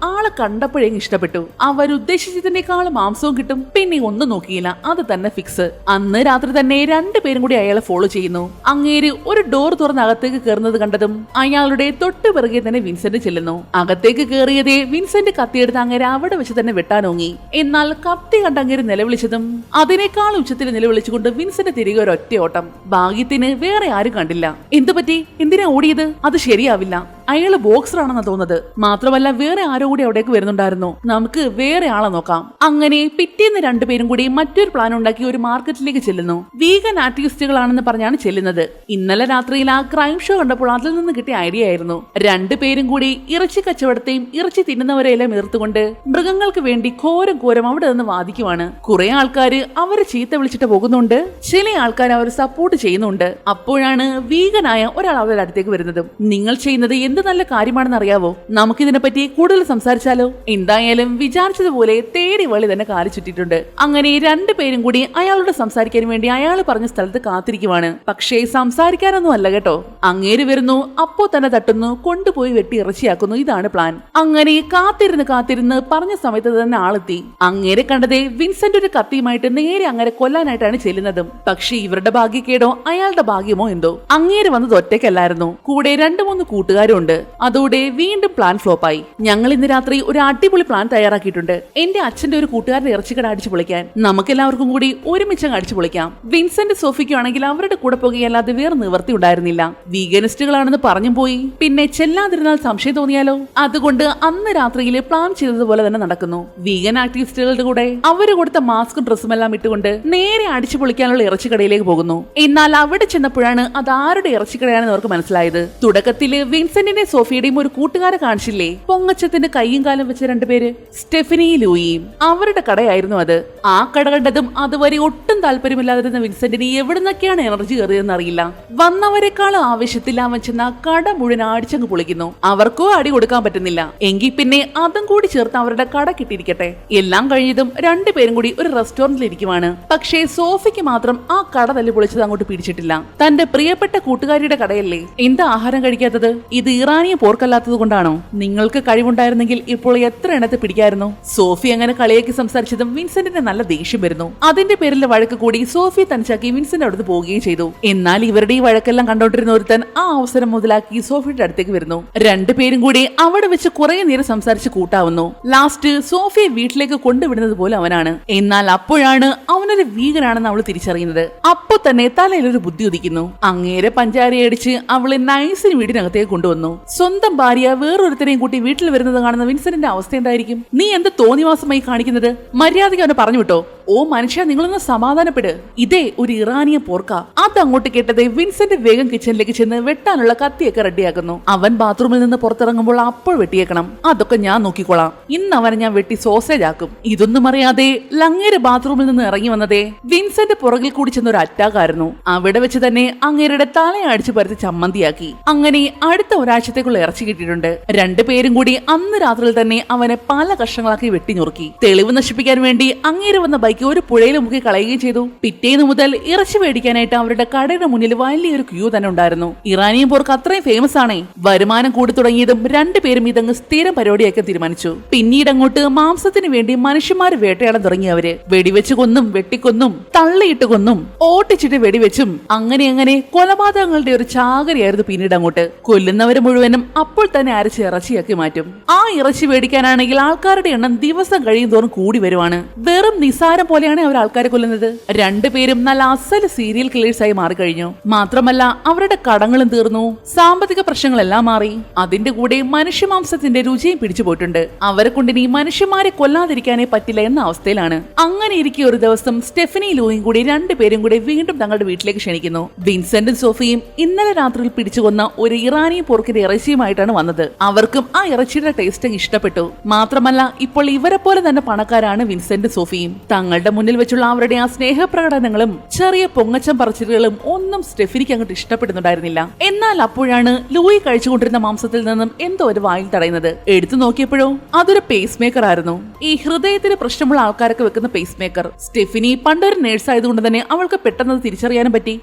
ആളെ കണ്ടപ്പോഴേ ഇഷ്ടപ്പെട്ടു. അവരുദ്ദേശിച്ചതിനേക്കാളും മാംസവും കിട്ടും. പിന്നെ ഒന്നും നോക്കിയില്ല, അത് തന്നെ ഫിക്സ്. അന്ന് രാത്രി തന്നെ രണ്ടുപേരും കൂടി അയാളെ ഫോളോ ചെയ്യുന്നു. അങ്ങേര് ഒരു ഡോർ തുറന്ന് അകത്തേക്ക് കയറുന്നത് കണ്ടതും അയാളുടെ തൊട്ടു പിറകെ തന്നെ വിൻസെന്റ് ചെല്ലുന്നു. അകത്തേക്ക് കയറിയതേ വിൻസെന്റ് കത്തിയെടുത്ത് അങ്ങേര് അവിടെ വെച്ച് തന്നെ വെട്ടാനോങ്ങി. എന്നാൽ കത്തി കണ്ട അങ്ങേര് നിലവിളിച്ചതും അതിനേക്കാൾ ഉച്ചത്തിൽ നിലവിളിച്ചുകൊണ്ട് വിൻസെന്റ് തിരികെ ഒരു ഒറ്റ ഓട്ടം. ഭാഗ്യത്തിന് വേറെ ആരും കണ്ടില്ല. എന്തുപറ്റി? എന്തിനാ ഓടിയത്? അത് ശരിയാവില്ല. അയാള് ബോക്സറാണെന്ന് തോന്നുന്നത്. മാത്രമല്ല വേറെ ആരോ കൂടി അവിടേക്ക് വരുന്നുണ്ടായിരുന്നു. നമുക്ക് വേറെ ആളെ നോക്കാം. അങ്ങനെ പിറ്റേന്ന് രണ്ടുപേരും കൂടി മറ്റൊരു പ്ലാൻ ഉണ്ടാക്കി ഒരു മാർക്കറ്റിലേക്ക് ചെല്ലുന്നു. വീഗൻ ആർട്ടിസ്റ്റുകളാണെന്ന് പറഞ്ഞാണ് ചെല്ലുന്നത്. ഇന്നലെ രാത്രിയിൽ ആ ക്രൈം ഷോ കണ്ടപ്പോൾ അതിൽ നിന്ന് കിട്ടിയ ഐഡിയ ആയിരുന്നു. രണ്ടുപേരും കൂടി ഇറച്ചി കച്ചവടത്തെയും ഇറച്ചി തിന്നുന്നവരെല്ലാം എതിർത്തുകൊണ്ട് മൃഗങ്ങൾക്ക് വേണ്ടി ഘോരം ഘോരം അവിടെ നിന്ന് വാദിക്കുവാണ്. കുറെ ആൾക്കാര് അവരെ ചീത്ത വിളിച്ചിട്ട് പോകുന്നുണ്ട്, ചില ആൾക്കാർ അവർ സപ്പോർട്ട് ചെയ്യുന്നുണ്ട്. അപ്പോഴാണ് വീഗനായ ഒരാൾ അവരുടെ അടുത്തേക്ക് വരുന്നതും. നിങ്ങൾ ചെയ്യുന്നത് എന്ത് നല്ല കാര്യമാണെന്ന് അറിയാവോ? നമുക്കിതിനെ പറ്റി കൂടുതൽ സംസാരിച്ചാലോ? എന്തായാലും വിചാരിച്ചതുപോലെ തേടി വഴി തന്നെ കാലി ചുറ്റിട്ടുണ്ട്. അങ്ങനെ രണ്ടുപേരും കൂടി അയാളോട് സംസാരിക്കാൻ വേണ്ടി അയാൾ പറഞ്ഞ സ്ഥലത്ത് കാത്തിരിക്കുവാണ്. പക്ഷേ സംസാരിക്കാനൊന്നും അല്ല കേട്ടോ. അങ്ങേര് വരുന്നു, അപ്പോ തന്നെ തട്ടുന്നു, കൊണ്ടുപോയി വെട്ടി ഇറച്ചിയാക്കുന്നു. ഇതാണ് പ്ലാൻ. അങ്ങനെ കാത്തിരുന്ന് പറഞ്ഞ സമയത്ത് തന്നെ ആളെത്തി. അങ്ങേരെ കണ്ടതേ വിൻസെന്റ് ഒരു കത്തിയുമായിട്ട് നേരെ അങ്ങനെ കൊല്ലാനായിട്ടാണ് ചെല്ലുന്നതും. പക്ഷേ ഇവരുടെ ഭാഗ്യക്കേടോ അയാളുടെ ഭാഗ്യമോ എന്തോ, അങ്ങേര് വന്നത് ഒറ്റയ്ക്കല്ലായിരുന്നു, കൂടെ 2-3 കൂട്ടുകാരും ഉണ്ട്. അതോടെ വീണ്ടും പ്ലാൻ ഫ്ലോപ്പായി. ഞങ്ങൾ ഇന്ന് രാത്രി ഒരു അടിപൊളി പ്ലാൻ തയ്യാറാക്കിയിട്ടുണ്ട്. എന്റെ അച്ഛന്റെ ഒരു കൂട്ടുകാരുടെ ഇറച്ചിക്കട അടിച്ചു പൊളിക്കാൻ. നമുക്കെല്ലാവർക്കും കൂടി ഒരുമിച്ച് അടിച്ചു പൊളിക്കാം. വിൻസെന്റ് സോഫിക്കാണെങ്കിൽ അവരുടെ കൂടെ പോകുകയല്ലാതെ വേറെ നിവർത്തി ഉണ്ടായിരുന്നില്ല. വീഗനിസ്റ്റുകളാണെന്ന് പറഞ്ഞു പോയി, പിന്നെ ചെല്ലാതിരുന്നാൽ സംശയം തോന്നിയാലോ? അതുകൊണ്ട് അന്ന് രാത്രിയിൽ പ്ലാൻ ചെയ്തതുപോലെ തന്നെ നടക്കുന്നു. വീഗൻ ആക്ടിവിസ്റ്റുകളുടെ കൂടെ അവര് കൊടുത്ത മാസ്കും ഡ്രസ്സും എല്ലാം ഇട്ടുകൊണ്ട് നേരെ അടിച്ചു പൊളിക്കാനുള്ള ഇറച്ചിക്കടയിലേക്ക് പോകുന്നു. എന്നാൽ അവിടെ ചെന്നപ്പോഴാണ് അത് ആരുടെ ഇറച്ചിക്കടയാണെന്ന് അവർക്ക് മനസ്സിലായത്. തുടക്കത്തില് വിൻസെന്റിനെ വിൻസെന്റിന്റെ സോഫിയുടെയും ഒരു കൂട്ടുകാരെ കാണിച്ചില്ലേ, പൊങ്ങച്ചത്തിന്റെ കൈയും കാലം വെച്ച രണ്ടുപേര്, സ്റ്റെഫനി ലൂയിയും. അവരുടെ കടയായിരുന്നു അത്. ആ കട കണ്ടതും അതുവരെ ഒട്ടും താല്പര്യമില്ലാതിരുന്ന വിൻസെന്റിന് എവിടുന്നൊക്കെയാണ് എനർജി കയറിയതെന്ന് അറിയില്ല. വന്നവരെക്കാൾ ആവശ്യത്തിൽ അവൻ ചെന്ന കട മുഴുവൻ അടിച്ചങ്ങ് പൊളിക്കുന്നു. അവർക്കോ അടി കൊടുക്കാൻ പറ്റുന്നില്ല, എങ്കിൽ പിന്നെ അതും കൂടി ചേർത്ത് അവരുടെ കട കിട്ടിയിരിക്കട്ടെ. എല്ലാം കഴിഞ്ഞതും രണ്ടുപേരും കൂടി ഒരു റെസ്റ്റോറന്റിൽ ഇരിക്കുവാണ്. പക്ഷേ സോഫിക്ക് മാത്രം ആ കട തല്ലി പൊളിച്ചത് അങ്ങോട്ട് പിടിച്ചിട്ടില്ല. തന്റെ പ്രിയപ്പെട്ട കൂട്ടുകാരിയുടെ കടയല്ലേ, എന്താ ആഹാരം കഴിക്കാത്തത്? ഇത് ഇറാനിയ പോർക്കല്ലാത്തത് കൊണ്ടാണോ? നിങ്ങൾക്ക് കഴിവുണ്ടായിരുന്നെങ്കിൽ ഇപ്പോൾ എത്ര എണ്ണത്തെ പിടിക്കായിരുന്നു? സോഫി അങ്ങനെ കളിയാക്കി സംസാരിച്ചതും വിൻസെന്റിന് നല്ല ദേഷ്യം വരുന്നു. അതിന്റെ പേരിലെ വഴക്ക് കൂടി സോഫി തനിച്ചാക്കി വിൻസെന്റ് അവിടുന്ന് പോവുകയും ചെയ്തു. എന്നാൽ ഇവരുടെ ഈ വഴക്കെല്ലാം കണ്ടോണ്ടിരുന്ന ഒരുത്തൻ ആ അവസരം മുതലാക്കി സോഫിയുടെ അടുത്തേക്ക് വരുന്നു. രണ്ടുപേരും കൂടി അവിടെ വെച്ച് കുറെ നേരം സംസാരിച്ച് കൂട്ടാവുന്നു. ലാസ്റ്റ് സോഫിയെ വീട്ടിലേക്ക് കൊണ്ടുവിടുന്നത് പോലെ അവനാണ്. എന്നാൽ അപ്പോഴാണ് അവനൊരു വീഗനാണെന്ന് അവൾ തിരിച്ചറിയുന്നത്. അപ്പൊ തന്നെ തലയിലൊരു ബുദ്ധി ഉദിക്കുന്നു. അങ്ങേരെ പഞ്ചാരയടിച്ച് അവളെ നൈസിന് വീടിനകത്തേക്ക് കൊണ്ടുവന്നു. സ്വന്തം ഭാര്യ വേറൊരുത്തരെയും കൂട്ടി വീട്ടിൽ വരുന്നത് കാണുന്ന വിൻസെന്റിന്റെ അവസ്ഥ എന്തായിരിക്കും? നീ എന്ത് തോന്നിവാസമായി കാണിക്കുന്നത്? മര്യാദയ്ക്ക് അവനെ പറഞ്ഞു വിട്ടോ. ഓ മനുഷ്യ, നിങ്ങളൊന്ന് സമാധാനപ്പെട്. ഇതേ ഒരു ഇറാനിയ പോർക്ക. അതങ്ങോട്ട് കേട്ടത് വിൻസെന്റ് വേഗം കിച്ചണിലേക്ക് ചെന്ന് വെട്ടാനുള്ള കത്തിയൊക്കെ റെഡിയാക്കുന്നു. അവൻ ബാത്റൂമിൽ നിന്ന് പുറത്തിറങ്ങുമ്പോൾ അപ്പോൾ വെട്ടിയേക്കണം. അതൊക്കെ ഞാൻ നോക്കിക്കോളാം. ഇന്ന് അവനെ ഞാൻ വെട്ടി സോസേജ് ആക്കും. ഇതൊന്നും അറിയാതെ ലങ്ങേര് ബാത്റൂമിൽ നിന്ന് ഇറങ്ങി വന്നതേ വിൻസെന്റ് പുറകിൽ കൂടി ചെന്ന ഒരു അറ്റാക്ക് ആയിരുന്നു. അവിടെ വെച്ച് തന്നെ അങ്ങേരുടെ തലയെ അടിച്ചു പരത്തി ചമ്മന്തിയാക്കി. അങ്ങനെ അടുത്ത ഒരാഴ്ചത്തേക്കുള്ള ഇറച്ചി കിട്ടിയിട്ടുണ്ട്. രണ്ടുപേരും കൂടി അന്ന് രാത്രിയിൽ തന്നെ അവനെ പല കഷ്ണങ്ങളാക്കി വെട്ടി ഞുറുക്കി. തെളിവ് നശിപ്പിക്കാൻ വേണ്ടി അങ്ങേര് വന്ന ബൈക്ക് ഒരു പുഴയിൽ മുക്കി കളയുകയും ചെയ്തു. പിറ്റേന്ന് മുതൽ ഇറച്ചി മേടിക്കാനായിട്ട് അവരുടെ കടയുടെ മുന്നിൽ വലിയൊരു ക്യൂ തന്നെ ഉണ്ടായിരുന്നു. ഇറാനിയൻ പോർക്ക് അത്രയും ഫേമസ് ആണേ. വരുമാനം കൂടി തുടങ്ങിയതും രണ്ടുപേരും ഇതങ്ങ് സ്ഥിരം പരിപാടിയാക്കി തീരുമാനിച്ചു. പിന്നീട് അങ്ങോട്ട് മാംസത്തിന് വേണ്ടി മനുഷ്യന്മാര് വേട്ടയാടാൻ തുടങ്ങിയവര്. വെടിവെച്ച് കൊന്നും വെട്ടിക്കൊന്നും തള്ളിയിട്ട് കൊന്നും ഓട്ടിച്ചിട്ട് വെടിവെച്ചും അങ്ങനെ അങ്ങനെ കൊലപാതകങ്ങളുടെ ഒരു ചാകരയായിരുന്നു. പിന്നീട് അങ്ങോട്ട് കൊല്ലുന്നവര് മുഴുവനും അപ്പോൾ തന്നെ അരച്ച് ഇറച്ചിയാക്കി മാറ്റും. ആ ഇറച്ചി മേടിക്കാനാണെങ്കിൽ ആൾക്കാരുടെ എണ്ണം ദിവസം കഴിയും തോറും കൂടി വരുവാണ്. വെറും നിസാരം പോലെയാണ് അവർ ആൾക്കാരെ കൊല്ലുന്നത്. രണ്ടുപേരും നല്ല അസൽ സീരിയൽ കില്ലേഴ്സ് ആയി മാറിക്കഴിഞ്ഞു. മാത്രമല്ല അവരുടെ കടങ്ങളും തീർന്നു, സാമ്പത്തിക പ്രശ്നങ്ങളെല്ലാം മാറി. അതിന്റെ കൂടെ മനുഷ്യമാംസത്തിന്റെ രുചിയും പിടിച്ചു പോയിട്ടുണ്ട്. അവരെ കൊണ്ട് ഇനി മനുഷ്യന്മാരെ കൊല്ലാതിരിക്കാനേ പറ്റില്ല എന്ന അവസ്ഥയിലാണ്. അങ്ങനെ ഇരിക്കെ ഒരു ദിവസം സ്റ്റെഫനി ലൂയും കൂടി രണ്ടുപേരും കൂടി വീണ്ടും തങ്ങളുടെ വീട്ടിലേക്ക് ക്ഷണിക്കുന്നു. വിൻസെന്റും സോഫിയും ഇന്നലെ രാത്രിയിൽ പിടിച്ചുകൊന്ന ഒരു ഇറാനിയ പോർക്കിന്റെ ഇറച്ചിയുമായിട്ടാണ് വന്നത്. അവർക്കും ആ ഇറച്ചിയുടെ ടേസ്റ്റ് ഇഷ്ടപ്പെട്ടു. മാത്രമല്ല ഇപ്പോൾ ഇവരെ പോലെ തന്നെ പണക്കാരാണ് വിൻസെന്റും സോഫിയും. തങ്ങളുടെ മുന്നിൽ വെച്ചുള്ള അവരുടെ ആ സ്നേഹപ്രകടനങ്ങളും ചെറിയ പൊങ്ങച്ചം പറച്ചിലുകളും ഒന്നും സ്റ്റെഫിനിക്ക് അങ്ങോട്ട് ഇഷ്ടപ്പെടുന്നുണ്ടായിരുന്നില്ല. എന്നാൽ അപ്പോഴാണ് ലൂയി കഴിച്ചുകൊണ്ടിരുന്ന മാംസത്തിൽ നിന്നും എന്തോ ഒരു വായിൽ തടയുന്നത്. എടുത്തു നോക്കിയപ്പോഴോ അതൊരു പേസ് മേക്കർ ആയിരുന്നു. ഈ ഹൃദയത്തിന് പ്രശ്നമുള്ള ആൾക്കാരൊക്കെ വെക്കുന്ന പേസ് മേക്കർ. സ്റ്റെഫിനി പണ്ടൊരു നേഴ്സ് ആയതുകൊണ്ട് തന്നെ അവൾക്ക് പെട്ടെന്ന് തിരിച്ചറിയാനും പറ്റി.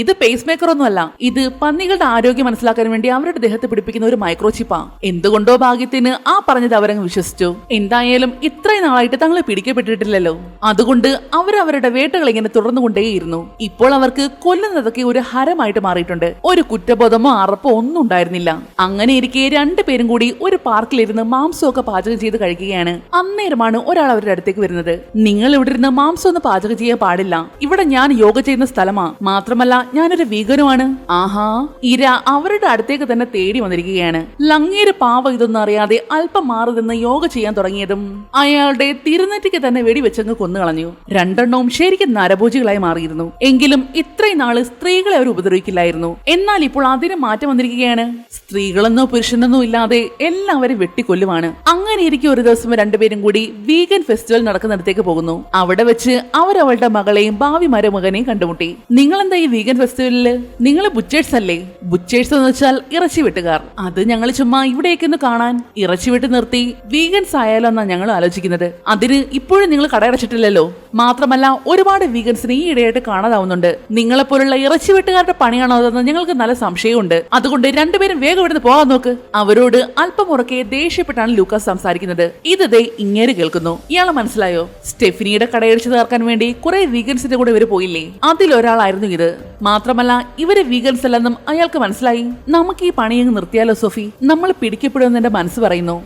ഇത് പേസ് മേക്കർ ഒന്നുമല്ല, ഇത് പന്നികളുടെ ആരോഗ്യം മനസ്സിലാക്കാൻ വേണ്ടി അവരുടെ ദേഹത്ത് പിടിപ്പിക്കുന്ന ഒരു മൈക്രോചിപ്പാ. എന്തുകൊണ്ടോ ഭാഗ്യത്തിന് ആ പറഞ്ഞത് അവരങ്ങ് വിശ്വസിച്ചു. എന്തായാലും ഇത്രയും നാളായിട്ട് തങ്ങളെ പിടിക്കപ്പെട്ടിട്ടില്ലല്ലോ. അതുകൊണ്ട് അവരവരുടെ വേട്ടകൾ ഇങ്ങനെ തുടർന്നുകൊണ്ടേയിരുന്നു. ഇപ്പോൾ അവർക്ക് കൊല്ലുന്നതൊക്കെ ഒരു ഹരമായിട്ട് മാറിയിട്ടുണ്ട്. ഒരു കുറ്റബോധമോ അറപ്പോ ഒന്നും ഉണ്ടായിരുന്നില്ല. അങ്ങനെ ഇരിക്കെ രണ്ടുപേരും കൂടി ഒരു പാർക്കിലിരുന്ന് മാംസമൊക്കെ പാചകം ചെയ്ത് കഴിക്കുകയാണ്. അന്നേരമാണ് ഒരാൾ അവരുടെ അടുത്തേക്ക് വരുന്നത്. നിങ്ങൾ ഇവിടെ ഇരുന്ന് മാംസം ഒന്നും പാചകം ചെയ്യാൻ പാടില്ല. ഇവിടെ ഞാൻ യോഗ ചെയ്യുന്ന സ്ഥലമാ. മാത്രമല്ല ഞാനൊരു വീഗനുമാണ്. ആഹാ, ഇര അവരുടെ അടുത്തേക്ക് തന്നെ തേടി വന്നിരിക്കുകയാണ്. ലങ്ങേര് പാവ ഇതൊന്നും അറിയാതെ അല്പം മാറി നിന്ന് യോഗ ചെയ്യാൻ തുടങ്ങിയതും അയാളുടെ തിരുനെറ്റിക്ക് തന്നെ വെടിവെച്ചങ്ങ് കൊന്നുകളഞ്ഞു. രണ്ടെണ്ണവും ശരിക്കും നരഭോജികളായി മാറിയിരുന്നു. എങ്കിലും ഇത്രയും നാള് സ്ത്രീകളെ അവർ ഉപദ്രവിക്കില്ലായിരുന്നു. എന്നാൽ ഇപ്പോൾ അതിന് മാറ്റം വന്നിരിക്കുകയാണ്. സ്ത്രീകളെന്നോ പുരുഷനെന്നോ ഇല്ലാതെ എല്ലാവരും വെട്ടിക്കൊല്ലുവാണ്. അങ്ങനെ ഇരിക്കും ഒരു ദിവസം രണ്ടുപേരും കൂടി വീഗൻ ഫെസ്റ്റിവൽ നടക്കുന്നിടത്തേക്ക് പോകുന്നു. അവിടെ വെച്ച് അവരവളുടെ മകളെയും ഭാവി മരുമകനെയും കണ്ടുമുട്ടി. നിങ്ങൾ എന്താ ഈ വീഗൻ ഫെസ്റ്റിവലില്? നിങ്ങൾ ബുച്ചേഴ്സ് അല്ലേ? ബുച്ചേഴ്സ് എന്ന് വെച്ചാൽ ഇറച്ചി വെട്ടുകാർ. അത് ഞങ്ങൾ ചുമ്മാ ഇവിടേക്ക് ഒന്ന് കാണാൻ ഇറച്ചി വെട്ട് നിർത്തി വീഗൻസ് ആയാലോ എന്നാ ഞങ്ങൾ ആലോചിക്കുന്നത്. അതിന് ഇപ്പോഴും നിങ്ങൾ കടയടച്ചിട്ടില്ലല്ലോ. മാത്രമല്ല ഒരുപാട് വീഗൻസിനെ ഈ ഇടയായിട്ട് കാണാതാവുന്നുണ്ട്. നിങ്ങളെപ്പോലുള്ള ഇറച്ചി വെട്ടുകാരുടെ പണിയാണോ അതെന്ന് ഞങ്ങൾക്ക് നല്ല സംശയമുണ്ട്. അതുകൊണ്ട് രണ്ടുപേരും വേഗം ഇവിടുന്ന് പോകാൻ നോക്ക്. അവരോട് അല്പം ഉറക്കെ ദേഷ്യപ്പെട്ടാണ് ലൂക്കാസ് സംസാരിക്കുന്നത്. ഇതേ ഇങ്ങേര് കേൾക്കുന്നു. ഇയാളെ മനസ്സിലായോ? സ്റ്റെഫിനിയുടെ കടയടിച്ചു തീർക്കാൻ വേണ്ടി കുറെ വീഗൻസിന്റെ കൂടെ ഇവര് പോയില്ലേ, അതിലൊരാളായിരുന്നു ഇത്. മാത്രമല്ല ഇവര് വീഗൻസ് അല്ലെന്നും അയാൾക്ക് മനസ്സിലായി. നമുക്ക് ഈ പണിയങ്ങ് നിർത്തിയാലോ സോഫി? നമ്മൾ പിടിക്കപ്പെടുമെന്ന് എന്റെ മനസ്സ് പറയുന്നു.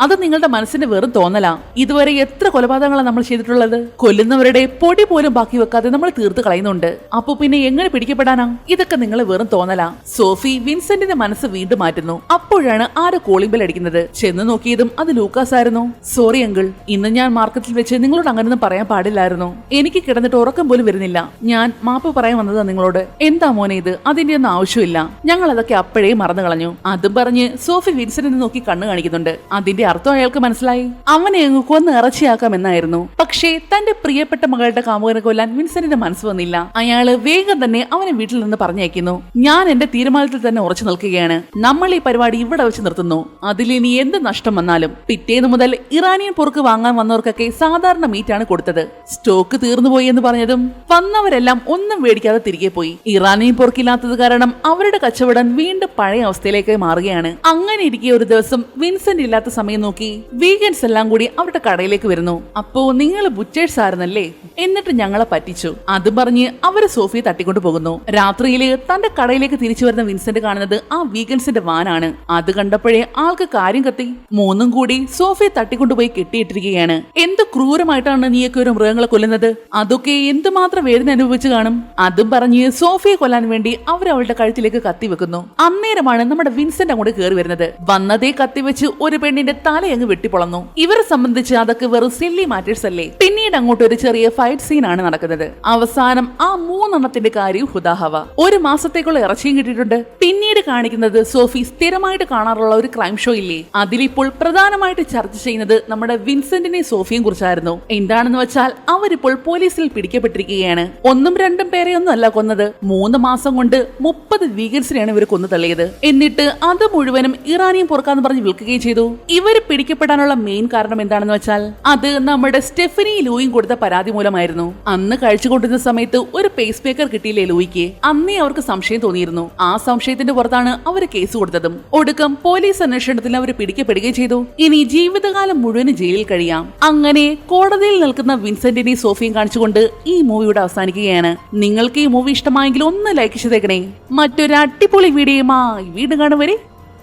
അത് നിങ്ങളുടെ മനസ്സിന്റെ വെറും തോന്നലാ. ഇതുവരെ എത്ര കൊലപാതകങ്ങളാണ് നമ്മൾ ചെയ്തിട്ടുള്ളത്? കൊല്ലുന്നവരുടെ പൊടി പോലും ബാക്കി വെക്കാതെ നമ്മൾ തീർത്ത് കളയുന്നുണ്ട്. അപ്പൊ പിന്നെ എങ്ങനെ പിടിക്കപ്പെടാനാ? ഇതൊക്കെ നിങ്ങളെ വെറും തോന്നലാ. സോഫി വിൻസെന്റിന്റെ മനസ്സ് വീണ്ടും മാറ്റുന്നു. അപ്പോഴാണ് ആരോ കോളിംഗ് ബെൽ അടിക്കുന്നത്. ചെന്ന് നോക്കിയതും അത് ലൂക്കാസ് ആയിരുന്നു. സോറി അങ്കിൾ, ഇന്ന് ഞാൻ മാർക്കറ്റിൽ വെച്ച് നിങ്ങളോട് അങ്ങനൊന്നും പറയാൻ പാടില്ലായിരുന്നു. എനിക്ക് കിടന്നിട്ട് ഉറക്കം പോലും വരുന്നില്ല. ഞാൻ മാപ്പ് പറയാൻ വന്നതാ നിങ്ങളോട്. എന്താ മോനെ ഇത്? അതിന്റെ ഒന്നും ആവശ്യമില്ല. ഞങ്ങൾ അതൊക്കെ അപ്പോഴേ മറന്നു കളഞ്ഞു. അതും പറഞ്ഞ് സോഫി വിൻസെന്റിനെ നോക്കി കണ്ണു കാണിക്കുന്നുണ്ട്. അതിന്റെ അർത്ഥം അയാൾക്ക് മനസ്സിലായി. അവനെ അങ്ങ് കൊന്ന് ഇറച്ചിയാക്കാമെന്നായിരുന്നു. പക്ഷേ തന്റെ പ്രിയപ്പെട്ട മകളുടെ കാമുകനെ കൊല്ലാൻ വിൻസെന്റിന്റെ മനസ്സ് വന്നില്ല. അയാള് വേഗം തന്നെ അവനെ വീട്ടിൽ നിന്ന് പറഞ്ഞയക്കുന്നു. ഞാൻ എന്റെ തീരുമാനത്തിൽ തന്നെ ഉറച്ചു നിൽക്കുകയാണ്. നമ്മൾ ഈ പരിപാടി ഇവിടെ വെച്ച് നിർത്തുന്നു. അതിലിനി എന്ത് നഷ്ടം വന്നാലും. പിറ്റേന്ന് മുതൽ ഇറാനിയൻ പൊറുക്ക് വാങ്ങാൻ വന്നവർക്കൊക്കെ സാധാരണ മീറ്റാണ് കൊടുത്തത്. സ്റ്റോക്ക് തീർന്നുപോയി എന്ന് പറഞ്ഞതും വന്നവരെല്ലാം ഒന്നും മേടിക്കാതെ തിരികെ പോയി. ഇറാനിയൻ പൊറുക്കില്ലാത്തത് കാരണം അവരുടെ കച്ചവടം വീണ്ടും പഴയ അവസ്ഥയിലേക്ക് മാറുകയാണ്. അങ്ങനെ ഇരിക്കെ ഒരു ദിവസം വിൻസെന്റ് ഇല്ലാത്ത സമയം നോക്കി വീഗൻസ് എല്ലാം കൂടി അവരുടെ കടയിലേക്ക് വരുന്നു. അപ്പോ നിങ്ങൾ ബുച്ചേഴ്സ് ആയിരുന്നല്ലേ? എന്നിട്ട് ഞങ്ങളെ പറ്റിച്ചു. അത് പറഞ്ഞ് അവര് സോഫിയെ തട്ടിക്കൊണ്ടു പോകുന്നു. രാത്രിയില് തന്റെ കടയിലേക്ക് തിരിച്ചു വരുന്ന വിൻസെന്റ് കാണുന്നത് ആ വീഗൻസിന്റെ വാനാണ്. അത് കണ്ടപ്പോഴേ ആൾക്ക് കാര്യം കത്തി. മൂന്നും കൂടി സോഫിയെ തട്ടിക്കൊണ്ടുപോയി കെട്ടിയിട്ടിരിക്കുകയാണ്. എന്ത് ക്രൂരമായിട്ടാണ് നീയൊക്കെ ഒരു മൃഗങ്ങളെ കൊല്ലുന്നത്? അതൊക്കെ എന്തുമാത്രം വേദന അനുഭവിച്ചു കാണും. അതും പറഞ്ഞ് സോഫിയെ കൊല്ലാൻ വേണ്ടി അവരവളുടെ കഴുത്തിലേക്ക് കത്തി വെക്കുന്നു. അന്നേരമാണ് നമ്മുടെ വിൻസെന്റ് അങ്ങോട്ട് കയറി വരുന്നത്. വന്നതേ കത്തിവെച്ച് ഒരു പെണ്ണിന്റെ തലയങ്ങ് വെട്ടിപ്പൊളന്നു. ഇവരെ സംബന്ധിച്ച് അതൊക്കെ വെറും സില്ലി മാറ്റേഴ്സ് അല്ലേ. പിന്നീട് അങ്ങോട്ട് ഒരു ചെറിയ ഫൈറ്റ് സീൻ ആണ് നടക്കുന്നത്. അവസാനം ആ 3 കാര്യവും ഹുദാഹവ. 1 മാസത്തേക്കുള്ള ഇറച്ചിയും കിട്ടിയിട്ടുണ്ട്. പിന്നീട് കാണിക്കുന്നത് സോഫി സ്ഥിരമായിട്ട് കാണാറുള്ള ഒരു ക്രൈം ഷോ ഇല്ലേ, അതിലിപ്പോൾ പ്രധാനമായിട്ട് ചർച്ച ചെയ്യുന്നത് നമ്മുടെ വിൻസെന്റിനെയും സോഫിയും കുറിച്ചായിരുന്നു. എന്താണെന്ന് വെച്ചാൽ അവരിപ്പോൾ പോലീസിൽ പിടിക്കപ്പെട്ടിരിക്കുകയാണ്. 1ഉം 2ഉം പേരെയൊന്നും അല്ല കൊന്നത്. 3 മാസം കൊണ്ട് 30 വീഗൻസിനെയാണ് ഇവർ കൊന്നു തള്ളിയത്. എന്നിട്ട് അത് മുഴുവനും ഇറാനിയൻ പൊറുക്കാന്ന് പറഞ്ഞ് വിൽക്കുകയും ചെയ്തു. ഇവര് പിടിക്കപ്പെടാനുള്ള മെയിൻ കാരണം എന്താണെന്ന് വെച്ചാൽ അത് നമ്മുടെ സ്റ്റെഫനി ലൂയും കൊടുത്ത പരാതി മൂലമായിരുന്നു. അന്ന് കഴിച്ചുകൊണ്ടിരുന്ന സമയത്ത് ഒരു പേസ് മേക്കർ കിട്ടിയില്ലേ ലൂയിക്ക്. അന്നേ അവർക്ക് സംശയം തോന്നിയിരുന്നു. ആ സംശയത്തിന്റെ പുറത്താണ് അവർ കേസ് കൊടുത്തതും. ഒടുക്കം പോലീസ് അന്വേഷണത്തിൽ അവർ പിടിക്കപ്പെടുകയും ചെയ്തു. ഇനി ജീവിതകാലം മുഴുവൻ ജയിലിൽ കഴിയാം. അങ്ങനെ കോടതിയിൽ നിൽക്കുന്ന വിൻസെന്റിനെയും സോഫിയും കാണിച്ചുകൊണ്ട് ഈ മൂവിയുടെ അവസാനിക്കുകയാണ്. നിങ്ങൾക്ക് ഈ മൂവി ഇഷ്ടമായെങ്കിൽ ഒന്ന് ലൈക്ക് ചെയ്തേക്കണേ. മറ്റൊരു അടിപൊളി വീഡിയോയുമായി വീണ്ടും കാണും വരെ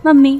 നന്ദി.